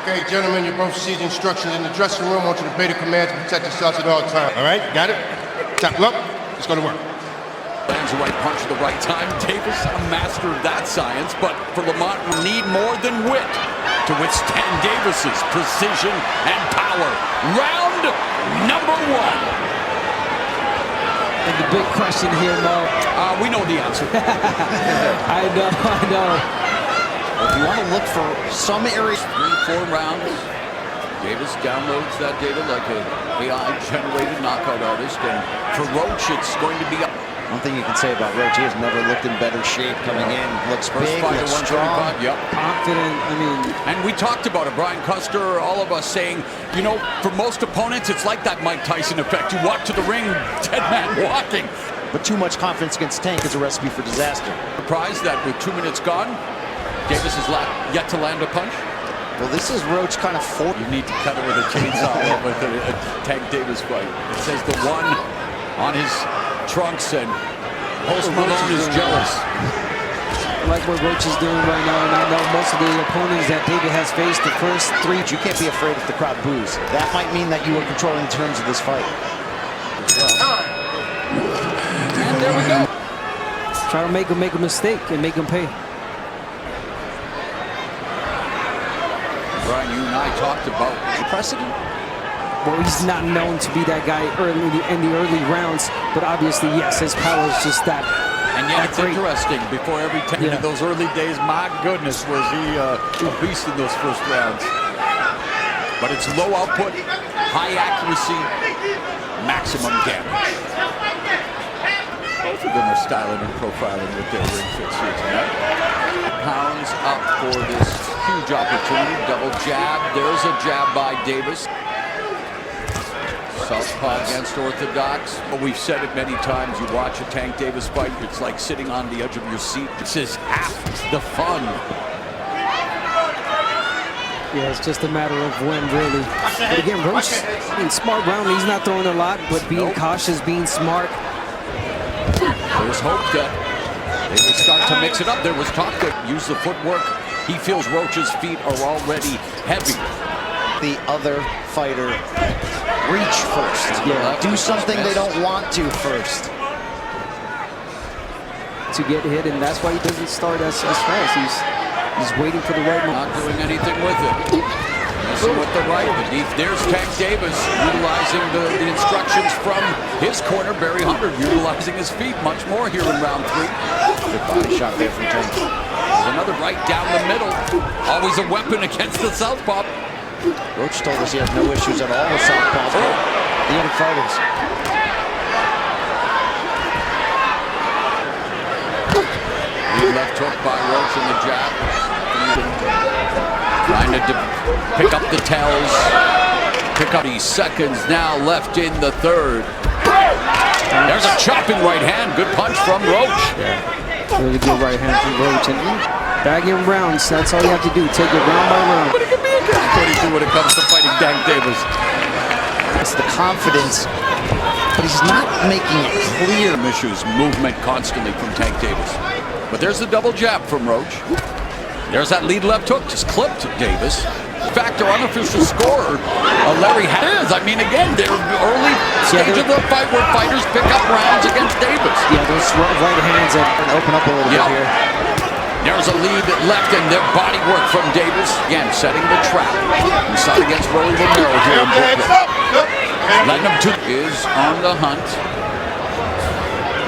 Okay, gentlemen, you both received instructions in the dressing room. I want you to obey the commands and protect yourselves at all times. All right, got it? Stop, look, let's go to work. Lands the right punch at the right time. Davis, a master of that science, but for Lamont, we need more than wit to withstand Davis's precision and power. Round number one. And the big question here, Mo. We know the answer. I know. If you want to look for some areas, 3-4 rounds, Davis downloads that data like an AI-generated knockout artist, and for Roach, it's going to be up. One thing you can say about Roach, he has never looked in better shape coming in. Looks big, looks strong. Yep. Confident, And we talked about it, Brian Custer, all of us saying, you know, for most opponents, it's like that Mike Tyson effect. You walk to the ring, dead man walking. But too much confidence against Tank is a recipe for disaster. Surprised that with 2 minutes gone, Davis has yet to land a punch. Well, this is Roach kind of You need to cut it with a chainsaw with a Tank Davis fight. It says the one on his trunks, and Post Malone is jealous. I like what Roach is doing right now, and I know most of the opponents that David has faced the first three. You can't be afraid if the crowd boos. That might mean that you are controlling the terms of this fight. And there we go. Try to make a mistake and make him pay. Brian, you and I talked about Precedent? Well, he's not known to be that guy in the early rounds, but obviously, yes, his power is just that. And yet it's interesting, before every 10 in those early days, my goodness, was he a beast in those first rounds. But it's low output, high accuracy, maximum damage. Both of them are styling and profiling with their ring fits here tonight. Pounds up for this huge opportunity. Double jab. There's a jab by Davis. Southpaw against orthodox. But we've said it many times. You watch a Tank Davis fight, it's like sitting on the edge of your seat. This is half the fun. Yeah, it's just a matter of when, really. But again, Roach, smart round. He's not throwing a lot, but being cautious, being smart. There's hope that they will start to mix it up. There was talk to use the footwork. He feels Roach's feet are already heavy. The other fighter reach first. Yeah. Do something they don't want to first. To get hit, and that's why he doesn't start as fast. He's waiting for the right moment. Not doing anything with it. Messing with the right. There's Tank Davis utilizing the instructions from his corner. Barry Hunter utilizing his feet much more here in round 3. Good body shot there from Tank. There's another right down the middle. Always a weapon against the southpaw. Roach told us he has no issues at all with southpaws. The other fighters. Left hook by Roach in the jab. Trying to pick up the tells. Pick up these seconds now left in the third. There's a chopping right hand. Good punch from Roach. Really good right hand from Roach. And bag him rounds. That's all you have to do. Take it round by round. But it can be a catch-22 when it comes to fighting Tank Davis. It's the confidence, but he's not making it clear. Issues movement constantly from Tank Davis. But there's the double jab from Roach. There's that lead left hook, just clipped Davis. In fact, our unofficial scorer, Larry Harris. I mean, again, they're early stage of the fight where fighters pick up rounds against Davis. Yeah, those right hands and open up a little bit here. There's a lead left and their body work from Davis. Again, setting the trap. Inside against Rolly Romero here in Brooklyn. Letting him is on the hunt.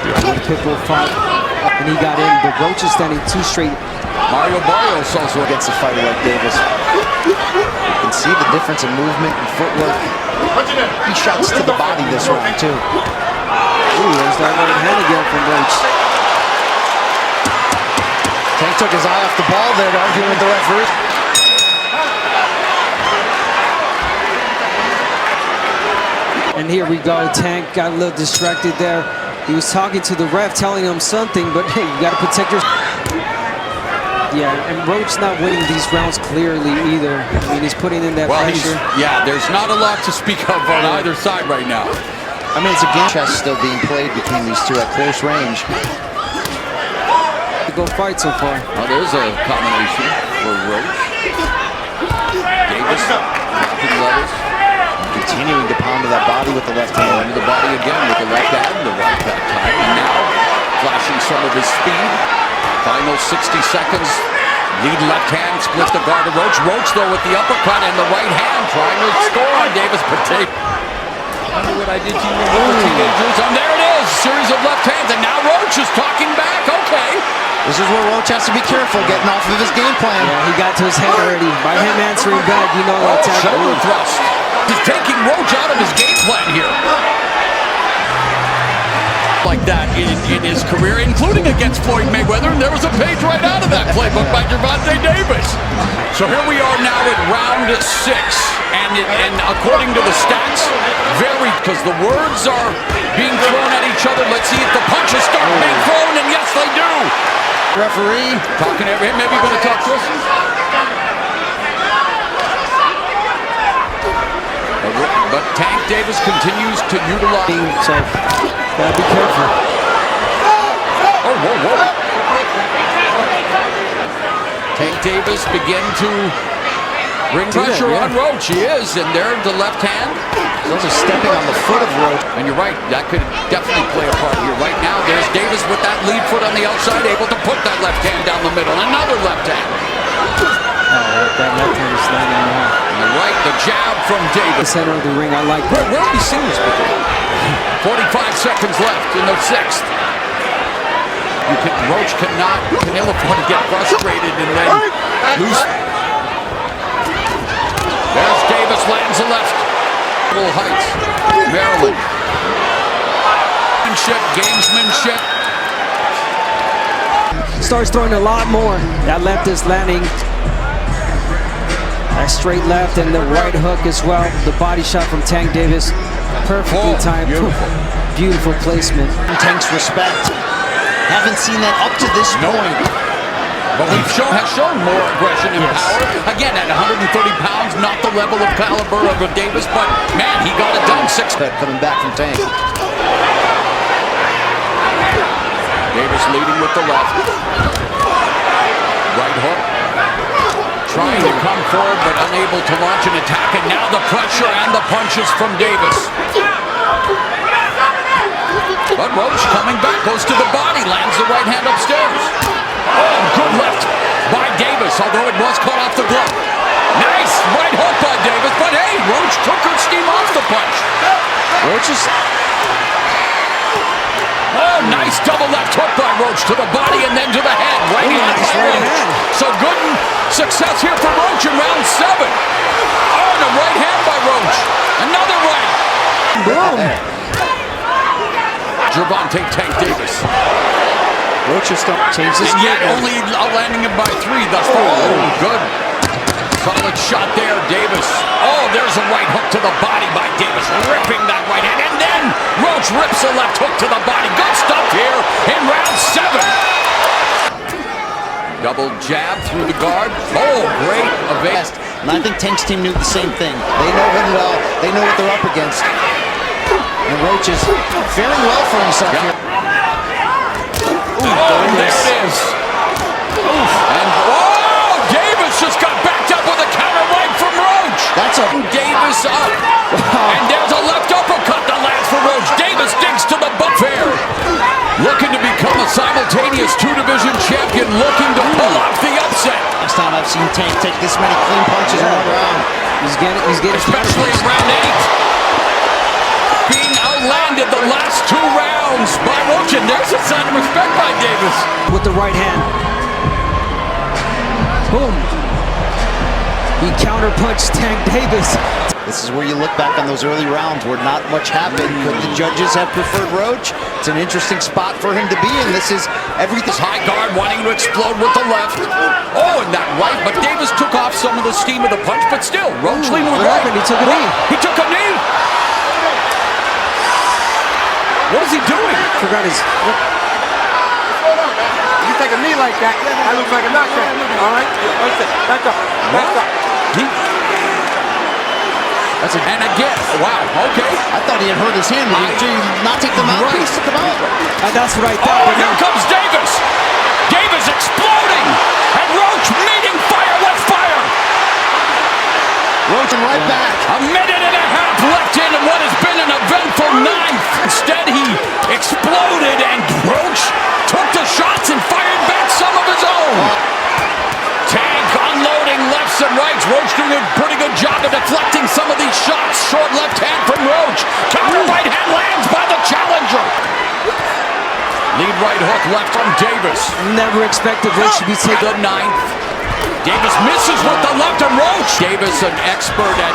When Pitbull fought and he got in, but Roach is standing too straight. Mario Barrios also against a fighter like Davis. You can see the difference in movement and footwork. He shots to the body this round too. Ooh, there's that right hand again from Roach. Tank took his eye off the ball there, arguing with the referee. And here we go. Tank got a little distracted there. He was talking to the ref, telling him something, but hey, you got to protect your... Yeah, and Roach not winning these rounds clearly either. I mean, he's putting in that pressure. Yeah, there's not a lot to speak of on either side right now. I mean, it's a game chess still being played between these two at close range. Go fight so far. Oh, there's a combination for Roach. Davis onto that body with the left hand. Into the body again with the left hand, the right that time. And now flashing some of his speed. Final 60 seconds. Lead left hand, split the guard of Roach. Roach, though, with the uppercut and the right hand, trying to score on Davis. But I know what I did to you with the teenagers. And there it is, series of left hands. And now Roach is talking back. Okay. This is where Roach has to be careful, getting off of his game plan. Yeah, he got to his head already. By him answering back, you know that's shoulder thrust. He's taking Roach out of his game plan here. Like that in his career, including against Floyd Mayweather, and there was a page right out of that playbook by Gervonta Davis. So here we are now at round 6, and according to the stats, because the words are being thrown at each other. Let's see if the punches start being thrown, and yes, they do. Referee talking to him. Maybe you're going to talk to us. But Tank Davis continues to utilize. So, gotta be careful. Oh, whoa. Tank Davis begin to bring pressure on Roach. He is, and there the left hand. Those are stepping on the foot of Roach. And you're right, that could definitely play a part here. Right now, there's Davis with that lead foot on the outside, able to put that left hand down the middle. Another left hand. That left hand is landing on him. And the right, the jab from Davis. The center of the ring, I like that. Where have we seen this before? 45 seconds left in the 6th. Roach can ill afford to get frustrated and then lose. There's Davis, lands the left. Little Heights, Maryland. Gamesmanship. Starts throwing a lot more. That left is landing. That straight left and the right hook as well. The body shot from Tank Davis. Perfectly timed. Beautiful placement. Tank's respect. Haven't seen that up to this point. But has shown more aggression and power. Again, at 130 pounds, not the level of caliber of a Davis, but man, he got it done. 6 coming back from Tank. Davis leading with the left. Right hook. Trying to come forward, but unable to launch an attack. And now the pressure and the punches from Davis. But Roach coming back, goes to the body, lands the right hand upstairs. Oh, good left by Davis, although it was caught off the glove. Nice right hook by Davis, but hey, Roach took her steam off the punch. Roach is... Oh, nice double left hook by Roach to the body and then to the head. Right hand by Roach. So good success here for Roach in round 7. Oh, and a right hand by Roach. Another right. Boom. Gervonta Tank Davis. Roach has changed his yet only landing him by 3 thus far. Oh, good. Solid shot there, Davis. Oh, there's a right hook to the body by Davis, ripping that right hand. And then Roach rips a left hook to the body. Good stuff here in round 7. Double jab through the guard. Oh, great evade. And I think Tank's team knew the same thing. They know him well. They know what they're up against. And Roach is faring well for himself here. Oh, there it is. And Davis just got backed up with a counter right from Roach. That's a Davis up. And there's a left uppercut that lands for Roach. Davis digs to the butt fair. Looking to become a simultaneous 2-division champion, looking to pull off the upset. Last time I've seen Tank take this many clean punches in one round. He's getting especially in round 8. Being outlanded the last 2 rounds by Roach, and there's a sign of respect by Davis. with the right hand. Boom. He counterpunched Tank Davis. This is where you look back on those early rounds where not much happened. Could the judges have preferred Roach? It's an interesting spot for him to be in. This is everything. High guard wanting to explode with the left. Oh, and that right, but Davis took off some of the steam of the punch, but still, Roach leaning with right. He took a knee. He took a knee. What is he doing? Forgot his... You take a knee like that, that looks like a knockout. All right? Back up. Back up. And again, wow, okay. I thought he had hurt his hand. Did he not take the mouthpiece? Took him out. That's what I thought. Oh, here comes Davis. Davis exploding. And Roach meeting fire with fire. Roach right back. A minute and a half left in what has been an eventful ninth. Instead, he exploded, and Roach took the shots and fired back some of his own. Tank unloading lefts and rights. Roach doing a pretty good job of deflecting some of these shots. Short left hand from Roach. Counter right hand lands by the challenger. Lead right hook left from Davis. Never expected Roach to be taking The ninth. Davis misses with the left of Roach. Davis, an expert at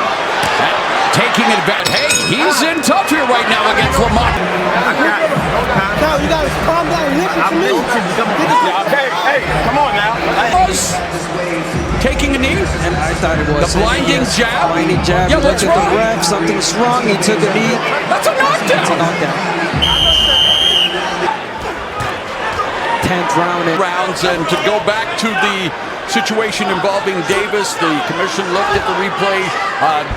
taking advantage. Hey, he's in tough here right now against Lamont. No, you guys calm down. Listen to me. Hey, come on now. Taking a knee. And I thought it was The blinding yes, jab. Blinding jab. Yeah, He looked what's at the wrong? ref. Something's wrong. He took a knee. That's a knockdown. It's a knockdown. 10th round. Rounds, and to go back to the situation involving Davis, the commission looked at the replay. And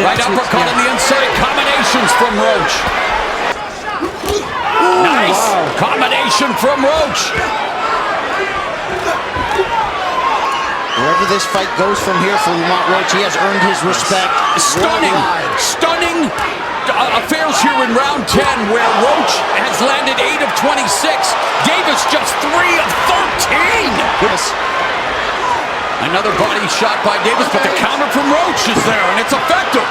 Right that's uppercut what- on the inside. Combinations from Roach. Nice combination from Roach. Wherever this fight goes from here for Lamont Roach, he has earned his respect. Stunning affairs here in round 10, where Roach has landed 8 of 26. Davis just 3 of 13. Yes. Another body shot by Davis, but the counter from Roach is there, and it's effective.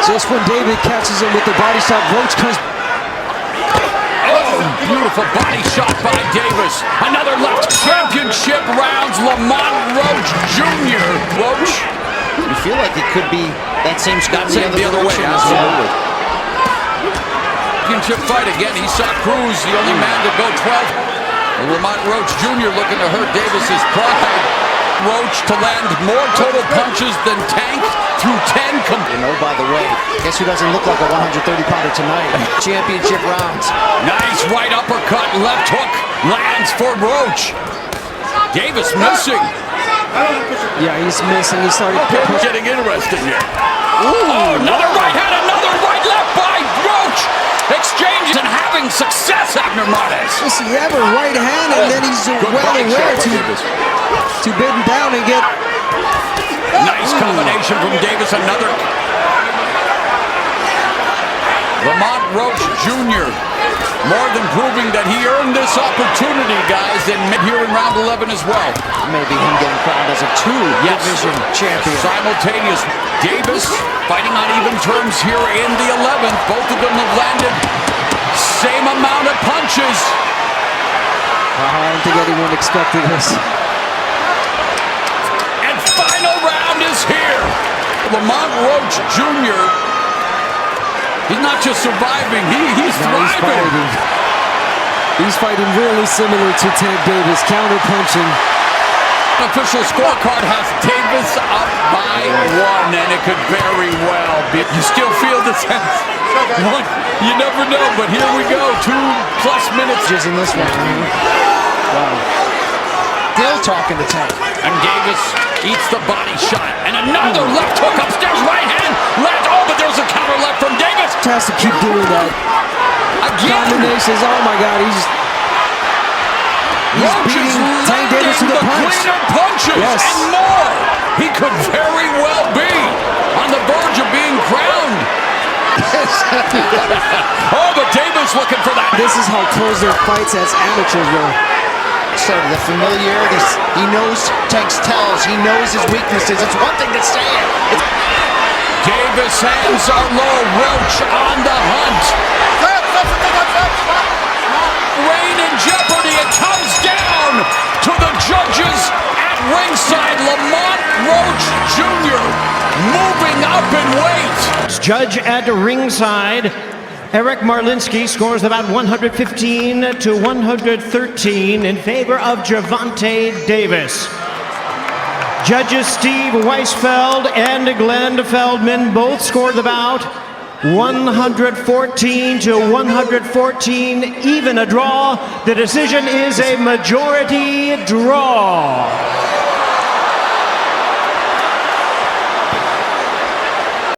Just when David catches him with the body shot, Roach comes. Oh, beautiful body shot by Davis. Another left. Championship rounds. Lamont Roach Jr. Roach. You feel like it could be that same score The other way. direction as well. Absolutely. Championship fight again. He saw Cruz, the only man to go 12. Lamont Roach Jr. looking to hurt Davis's pride. Roach to land more total punches than Tank through 10. You know, by the way, guess who doesn't look like a 130-pounder tonight? Championship rounds. Nice right uppercut, left hook lands for Roach. Davis missing. Yeah, he's missing. He started It's getting interesting here. Oh, another right hand, another right left by Roach. Exchanges and having success, Abner Martes. Just he have a right hand, and then he's Good well body aware shot by Davis. to bid him down and get. Nice combination from Davis. Another. Lamont Roach Jr. more than proving that he earned this opportunity, guys, and here in round 11 as well. Maybe him getting crowned as a two-division champion. Simultaneous. Davis fighting on even terms here in the 11th. Both of them have landed same amount of punches. I don't think anyone expected this. And final round is here. Lamont Roach Jr. He's not just surviving, he's thriving. He's fighting really similar to Tank Davis, counter punching. Official scorecard has Davis up by 1, and it could very well be. You still feel the sense. You never know, but here we go. 2+ minutes. In this one. Wow. Still talking to Tank. And Davis eats the body shot. And another left hook upstairs, right hand. Left. Oh, but there's a counter left from Davis. Has to keep doing that. Again. Combinations. Oh my God, he's Roach is beating Tank Davis to landing the the punch. cleaner punches Yes. and more. He could very well be on the verge of being crowned. Oh, but Davis looking for that. This is how close their fights as amateurs were. So the familiarity, he knows Tank's tells, he knows his weaknesses. It's one thing to say it. Davis hands are low. Roach on the hunt. Reign in jeopardy. It comes down to the judges at ringside. Lamont Roach Jr. moving up in weight. Judge at ringside, Eric Marlinski scores about 115 to 113 in favor of Gervonta Davis. Judges Steve Weisfeld and Glenn Feldman both scored the bout 114 to 114, even a draw. The decision is a majority draw.